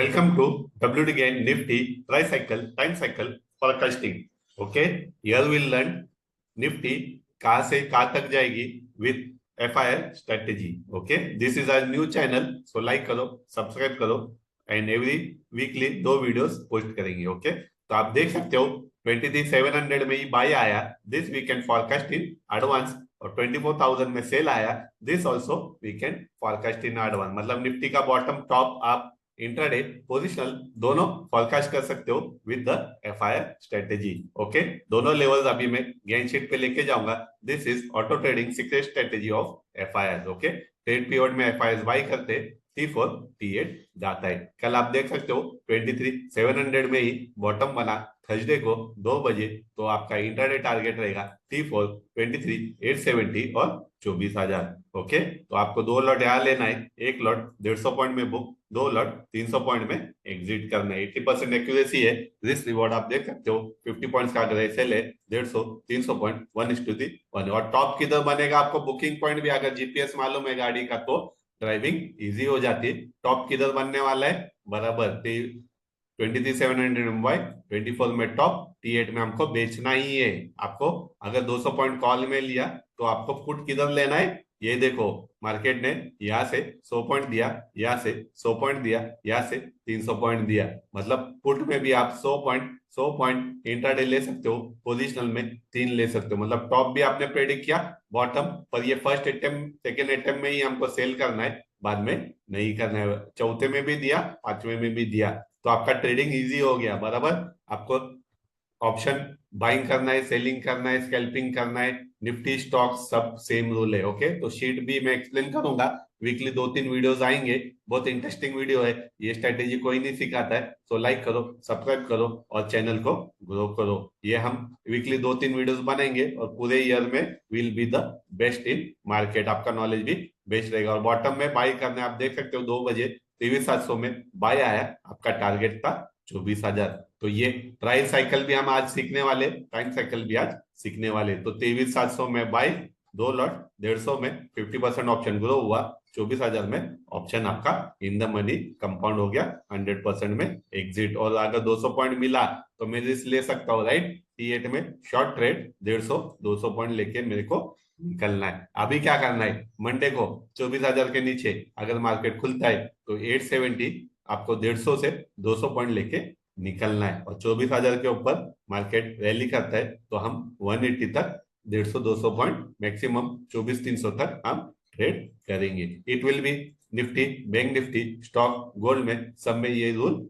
Welcome to WD Gain Nifty Tricycle Time Cycle Forecasting. Okay, here we'll learn Nifty कहाँ से कहाँ तक जाएगी with FIR strategy. Okay, this is our new channel, so like करो, subscribe करो and every weekly 2 videos post करेंगे. Okay, तो आप देख सकते हो 23,700 में ही बाय आया. This we can forecast in advance और 24,000 में सेल आया. This also we can forecast in advance. मतलब निफ्टी का बॉटम टॉप आप इंट्राडे पोजिशनल दोनों फॉरकास्ट कर सकते हो with the FIR strategy. Okay, दोनों लेवल्स अभी मैं गेन शीट पे लेके जाऊंगा. This is auto trading secret strategy of FIR. Okay, trade period में एफआईआर बाई करते T4 T8 जाता है. कल आप देख सकते हो 23,700 में ही बॉटम बना. थर्सडे को 2 बजे तो आपका इंट्राडे टारगेट रहेगा T4 23,870 और 24,000. ओके, तो आपको 2 लॉट यहाँ लेना है. एक लॉट 150 पॉइंट में बुक, 2 लॉट 300 पॉइंट में एग्जिट करना है. 80% एक्यूरेसी है. रिस्क रिवॉर्ड आप देख सकते हो 50 पॉइंट्स का अगर सेल है 150 300 पॉइंट 1:1. और टॉप किधर बनेगा आपको बुकिंग पॉइंट भी अगर जीपीएस मालूम है गाड़ी का तो ड्राइविंग इजी हो जाती है. टॉप किधर बनने वाला है बराबर 23,700 में बाय, 24 में टॉप, T8 में हमको बेचना ही है. आपको अगर 200 पॉइंट कॉल में लिया तो आपको पुट किधर लेना है. ये देखो मार्केट ने यहाँ से 100 पॉइंट दिया, यहाँ से 100 पॉइंट दिया, यहाँ से 300 पॉइंट दिया. मतलब पुट में भी आप 100 पॉइंट इंट्राडे ले सकते हो. पोजिशनल में 3 ले सकते हो. मतलब टॉप भी आपने प्रेडिक्ट किया, बॉटम पर ये फर्स्ट अटेम्प्ट सेकेंड अटेम्प्ट में ही हमको सेल करना है, बाद में नहीं करना है. चौथे में भी दिया, 5वें में भी दिया, तो आपका ट्रेडिंग इजी हो गया बराबर. आपको ऑप्शन बाइंग करना है, सेलिंग करना है, स्कैल्पिंग करना है, निफ्टी स्टॉक सब सेम रूल है. ओके, तो शीट भी मैं एक्सप्लेन करूंगा. वीकली 2-3 वीडियोस आएंगे. बहुत इंटरेस्टिंग वीडियो है. ये स्ट्रेटेजी कोई नहीं सिखाता है, तो लाइक करो, सब्सक्राइब करो और चैनल को ग्रो करो. ये हम वीकली 2-3 वीडियोस बनाएंगे और पूरे ईयर में will be the best in market. आपका नॉलेज भी बेस्ट रहेगा. और बॉटम में बाई करना है, आप देख सकते हो 2 बजे 23,700 में बाय आया. आपका टारगेट था 24,000. तो ये प्राइस साइकिल भी हम आज सीखने वाले, टाइम साइकिल भी आज सीखने वाले. तो 23,700 में बाय, 2 लॉट 150 में 50% ऑप्शन ग्रो हुआ. 24,000 में ऑप्शन आपका इन द मनी कंपाउंड हो गया. 100% में एग्जिट. और अगर 200 पॉइंट मिला तो मैं रिस्क ले सकता हूँ, राइट. T8 में शॉर्ट ट्रेड 150-200 पॉइंट लेके मेरे को निकलना है. अभी क्या करना है, मंडे को 24,000 के नीचे अगर मार्केट खुलता है तो 870 आपको 150 से 200 पॉइंट लेके निकलना है. और 24,000 के ऊपर मार्केट रैली करता है तो हम 180 तक 150-200 पॉइंट मैक्सिमम 24,300 तक हम ट्रेड करेंगे. It will be Nifty, bank Nifty, stock, gold में सब में ये रूल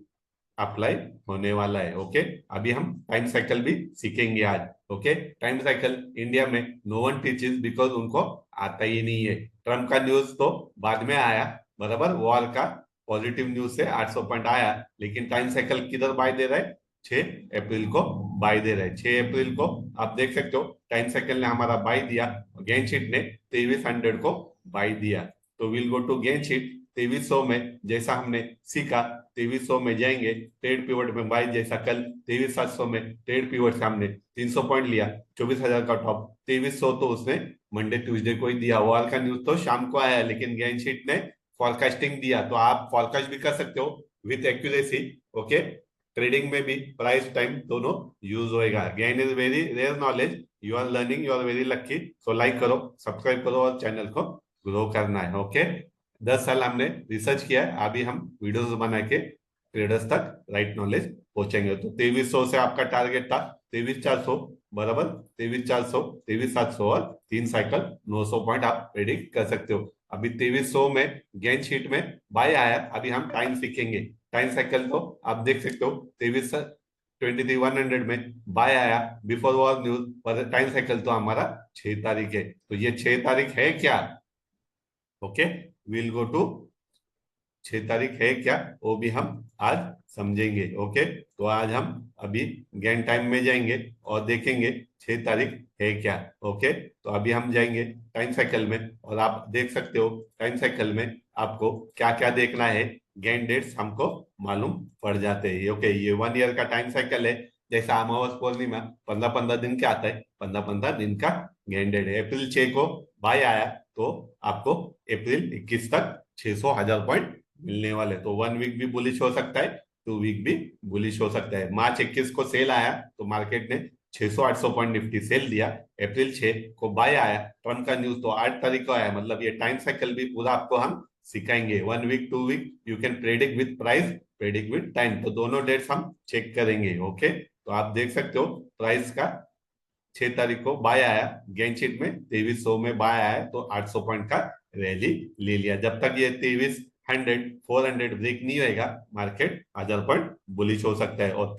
अप्लाई होने वाला है. ओके, अभी हम टाइम साइकिल भी सीखेंगे आज. ओके, टाइम साइकिल इंडिया में नो वन टीचेस बिकॉज उनको आता ही नहीं है. ट्रम्प का न्यूज तो बाद में आया बराबर. वॉर का पॉजिटिव न्यूज से 800 पॉइंट आया, लेकिन टाइम साइकिल किधर बाय दे रहा है, 6 अप्रैल को बाय दे रहा है. 6 अप्रैल को आप देख सकते हो टाइम साइकिल ने हमारा बाय दिया, गेन शीट ने 2300 को बाय दिया. तो will go to Gann sheet 2300 में. जैसा हमने सीखा 2300 में जाएंगे. ट्रेड पीवट में बाय, जैसा कल 23,700 में ट्रेड पीवट से हमने 300 पॉइंट लिया, 24,000 का टॉप. 2300 तो उसने मंडे ट्यूसडे को ही दिया. वॉर का न्यूज तो शाम को आया, लेकिन गेन शीट ने फॉरकास्टिंग दिया. तो आप फॉरकास्ट भी कर सकते हो विथ एक्यूरेसी. ओके, ट्रेडिंग में भी प्राइस टाइम दोनों यूज होएगा. Gann is very rare knowledge. You are learning, you are very lucky. So like करो, सब्सक्राइब करो और चैनल को ग्रो करना है. ओके, 10 साल हमने रिसर्च किया है. अभी हम वीडियोस बना के ट्रेडर्स तक राइट नॉलेज पहुंचेंगे. तो 2300 से आपका टारगेट था 23,400 बराबर. 23,400, 23,700 और 3 साइकिल 900 पॉइंट आप प्रेडिक्ट कर सकते हो. अभी 2300 में गेन शीट में बाय आया. अभी हम टाइम सीखेंगे. टाइम साइकिल तो आप देख सकते हो 23,100 में बाय आया बिफोर वॉर न्यूज. पर टाइम साइकिल तो हमारा 6 तारीख है. तो ये 6 तारीख है क्या. ओके, विल गो टू 6 तारीख है क्या, वो भी हम आज समझेंगे. ओके, तो आज हम अभी गेन टाइम में जाएंगे और देखेंगे 6 तारीख है क्या. ओके, तो अभी हम जाएंगे टाइम साइकिल में और आप देख सकते हो टाइम साइकिल में आपको क्या क्या देखना है. गेन डेट्स हमको मालूम पड़ जाते हैं. ओके, ये 1 ईयर का टाइम साइकिल है. जैसा अमावस पूर्णिमा 15-15 दिन के आता है, 15-15 दिन का गेन डेट है. अप्रैल 6 को बाय आया तो आपको अप्रैल 21 तक 600 1000 पॉइंट मिलने वाले, तो 1 वीक भी बुलिश हो सकता है, 2 वीक भी बुलिश हो सकता है। मार्च 21 को सेल आया तो मार्केट ने 600-800 पॉइंट निफ्टी सेल दिया। अप्रैल 6 को बाय आया, ट्रम्प का न्यूज तो 8 तारीख को आया, मतलब ये टाइम साइकिल भी पूरा आपको हम सिखाएंगे। 1 week 2 week you can predict with price, predict with time, तो दोनों डेट्स हम चेक करेंगे। ओके, तो आप देख सकते हो प्राइस का 6 तारीख को बाय आया, गेन शीट में 2300 में बाय आया तो 800 पॉइंट का रैली ले लिया। जब तक ये 2300 400 ब्रेक नहीं होएगा मार्केट 1000 पॉइंट बुलिश हो सकता है, और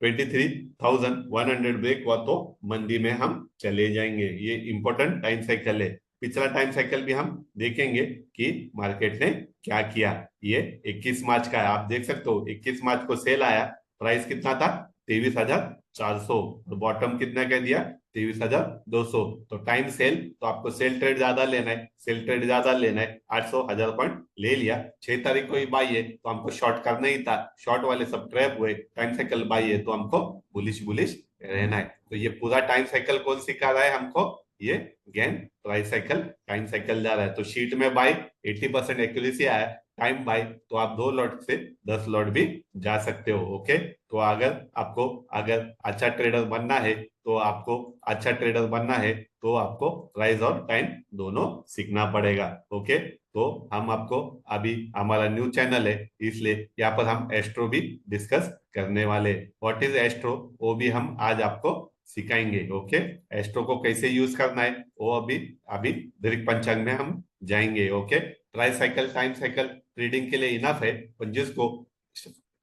23,100 ब्रेक हुआ तो मंदी में हम चले जाएंगे। ये इंपॉर्टेंट टाइम साइकिल है। पिछला टाइम साइकिल भी हम देखेंगे कि मार्केट ने क्या किया। ये 21 मार्च का है, आप देख सकते हो 21 मार्च को सेल आया, प्राइस कितना था 23,400, और बॉटम कितना कह दिया 23,200। तो टाइम सेल, तो आपको सेल ट्रेड ज्यादा लेना है, सेल ट्रेड ज्यादा लेना है, 800 1000 पॉइंट ले लिया। 6 तारीख को ही बाई है तो हमको शॉर्ट करना ही था, शॉर्ट वाले सब ट्रैप हुए, टाइम साइकिल बाई है तो हमको बुलिश बुलिश रहना है। तो ये पूरा टाइम साइकिल कौन सिखा रहा है हमको, ये gain price cycle time cycle जा रहा है। तो शीट में बाई 80% एक्यूरेसी आया, टाइम बाई तो आप 2 लॉट से 10 लॉट भी जा सकते हो। ओके, तो अगर अच्छा ट्रेडर बनना है, तो आपको अच्छा ट्रेडर बनना है तो आपको प्राइस और टाइम दोनों सीखना पड़ेगा। ओके, तो हम आपको, अभी हमारा न्यू चैनल है इसलिए यहाँ पर हम एस्ट्रो भी डिस्कस करने वाले, व्हाट इज एस्ट्रो वो भी हम आज आपको सिखाएंगे। ओके, एस्ट्रो को कैसे यूज करना है वो अभी अभी दीर्घ पंचांग में हम जाएंगे। Okay, price cycle time cycle trading के लिए इनफ है, पर जिसको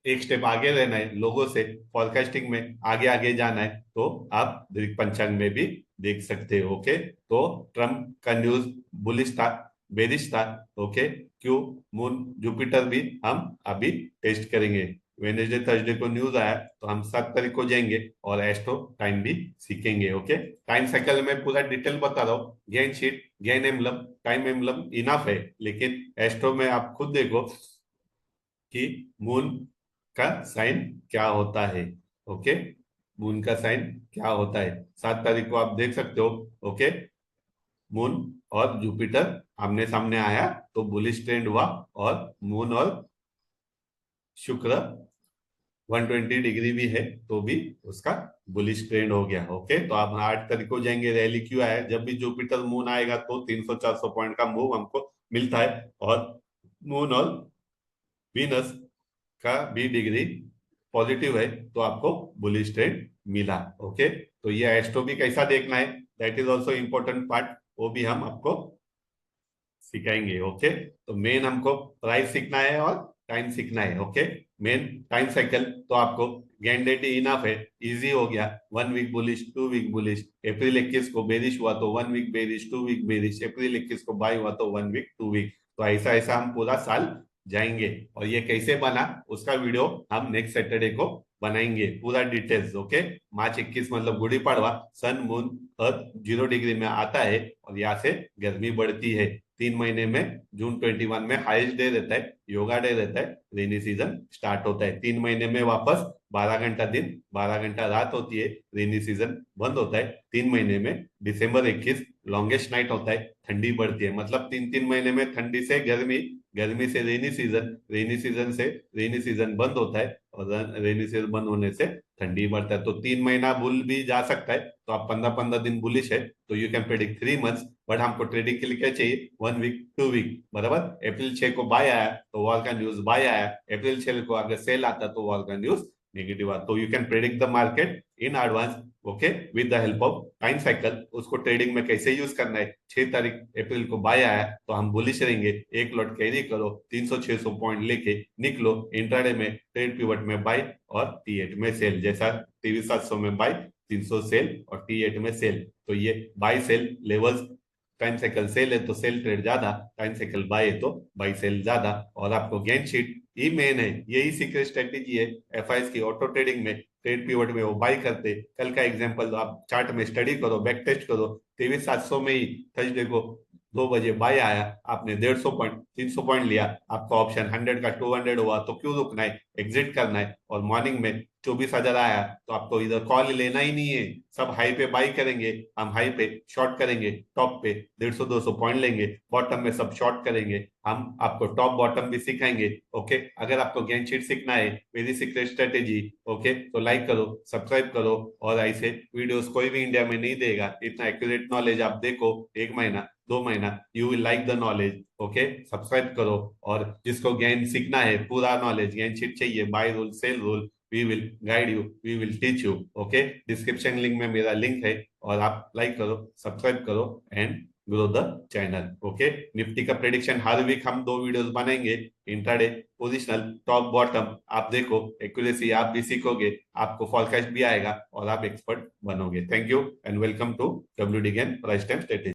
एक स्टेप आगे रहना है, लोगों से फॉरकास्टिंग में आगे आगे जाना है, तो आप दीर्घ पंचांग में भी देख सकते हो। ओके, तो ट्रम्प का न्यूज बुलिश था, बेरिश था। ओके, क्यों, मून जुपिटर भी हम अभी टेस्ट करेंगे। वेनेसडे थर्सडे को न्यूज आया तो हम 7 तारीख को जाएंगे और एस्ट्रो टाइम भी सीखेंगे। ओके, टाइम साइकिल में पूरा डिटेल बता रहा हूँ, gain sheet gain emblem time emblem enough है, लेकिन एस्ट्रो में आप खुद देखो कि मून का साइन क्या होता है। ओके, मून का साइन क्या होता है 7 तारीख को आप देख सकते हो। ओके, मून और जुपिटर आमने सामने आया तो बुलिश ट्रेंड हुआ, और मून और शुक्र 120 डिग्री भी है तो भी उसका बुलिश ट्रेंड हो गया। ओके, तो आप 8 तारीख को जाएंगे, रैली क्यों आया, जब भी जुपिटर मून आएगा तो 300-400 पॉइंट का मूव हमको मिलता है, और मून और वीनस का भी डिग्री पॉजिटिव है तो आपको बुलिश ट्रेंड मिला। ओके, तो ये एस्ट्रो भी कैसा देखना है, that is also important part, वो भी हम आपको सिखाएंगे। ओके, तो मेन हमको प्राइस सीखना है और टाइम सीखना है। ओके, मेन टाइम साइकिल तो आपको गैंडेटी इनफ है, इजी हो गया। 1 वीक बुलिश 2 वीक बुलिश, अप्रैल 21 को बेरिश हुआ तो 1 वीक बेरिश 2 वीक बेरिश, अप्रैल 21 को बाई हुआ तो 1 वीक 2 वीक। तो ऐसा ऐसा हम पूरा साल जाएंगे, और ये कैसे बना उसका वीडियो हम नेक्स्ट सैटरडे को बनाएंगे पूरा डिटेल्स। ओके, मार्च 21 मतलब Gudi Padwa, sun moon earth 0 degree में आता है और यहाँ से गर्मी बढ़ती है। 3 महीने में जून 21 में हाईएस्ट डे रहता है, योगा डे रहता है, रेनी सीजन स्टार्ट होता है। 3 महीने में वापस 12 घंटा दिन 12 घंटा रात होती है, रेनी सीजन बंद होता है। 3 महीने में दिसंबर 21 लॉन्गेस्ट नाइट होता है, ठंडी बढ़ती है, मतलब 3 3 महीने में ठंडी से गर्मी, गर्मी से रेनी सीजन, रेनी सीजन से रेनी सीजन बंद होता है, और रेनी सीजन बंद होने से ठंडी बढ़ता है। तो 3 महीना बुल भी जा सकता है, तो आप 15 15 दिन बुलिश है तो you can predict 3 months. But हमको ट्रेडिंग के लिए क्या चाहिए, 1 वीक 2 वीक बराबर। अप्रैल 6 को बाय आया तो वॉर का न्यूज बाय आया, अप्रैल 6 को अगर सेल आता तो वॉर का न्यूज नेगेटिव आता। तो you can predict the market in advance. Okay, with the help of time cycle, उसको ट्रेडिंग में कैसे यूज करना है। 6 तारीख अप्रैल को बाय आया तो हम बुलिश रहेंगे, 1 लॉट कैरी करो, 300-600 पॉइंट लेके निकलो, इंट्राडे में ट्रेड पिवट में बाय और T8 में सेल, जैसा 23,700 में बाय, 300 सेल और T8 में सेल। तो ये buy sell levels, time cycle sell है तो सेल ट्रेड ज्यादा, टाइम साइकिल बाय है तो बाय सेल ज्यादा। और आपको गेन शीट ही मेन है, यही सीक्रेट स्ट्रेटेजी है एफआईएस की। ऑटो ट्रेडिंग में ट्रेड पिवट में वो बाय करते, कल का एग्जांपल आप चार्ट में स्टडी करो, बैक टेस्ट करो, 23,700 में ही थर्सडे को 2 बजे बाय आया, आपने 150 पॉइंट 300 पॉइंट लिया, आपका ऑप्शन 100 का 200 हुआ, तो क्यों रुकना है, एग्जिट करना है। और मॉर्निंग में 24,000 आया तो आपको इधर कॉल लेना ही नहीं है, सब हाई पे बाई करेंगे, हम हाई पे शॉर्ट करेंगे, टॉप पे 150-200 पॉइंट लेंगे, बॉटम में सब शॉर्ट करेंगे। हम आपको टॉप बॉटम भी सिखाएंगे। ओके, अगर आपको गेन शीट सीखना है, मेरी सीक्रेट स्ट्रेटेजी, ओके, तो लाइक करो, सब्सक्राइब करो, और ऐसे वीडियोस कोई भी इंडिया में नहीं देगा। इतना एक्यूरेट नॉलेज आप देखो, 1 महीना 2 महीना, you will like the knowledge. Okay, subscribe करो। और जिसको गेन सीखना है, पूरा नॉलेज, गेन शीट चाहिए, buy rule sell rule, we will guide you, we will teach you. Okay, description link में मेरा लिंक है, और आप लाइक करो, सब्सक्राइब करो, and grow the channel. Okay, Nifty का प्रेडिक्शन हर वीक हम 2 वीडियोस बनाएंगे, इंट्राडे, पोजिशनल, टॉप बॉटम, आप देखो, एक्यूरेसी आप भी सीखोगे, आपको फॉरकास्ट भी आएगा, और आप एक्सपर्ट बनोगे। Thank you and welcome to WD Gann price time strategy.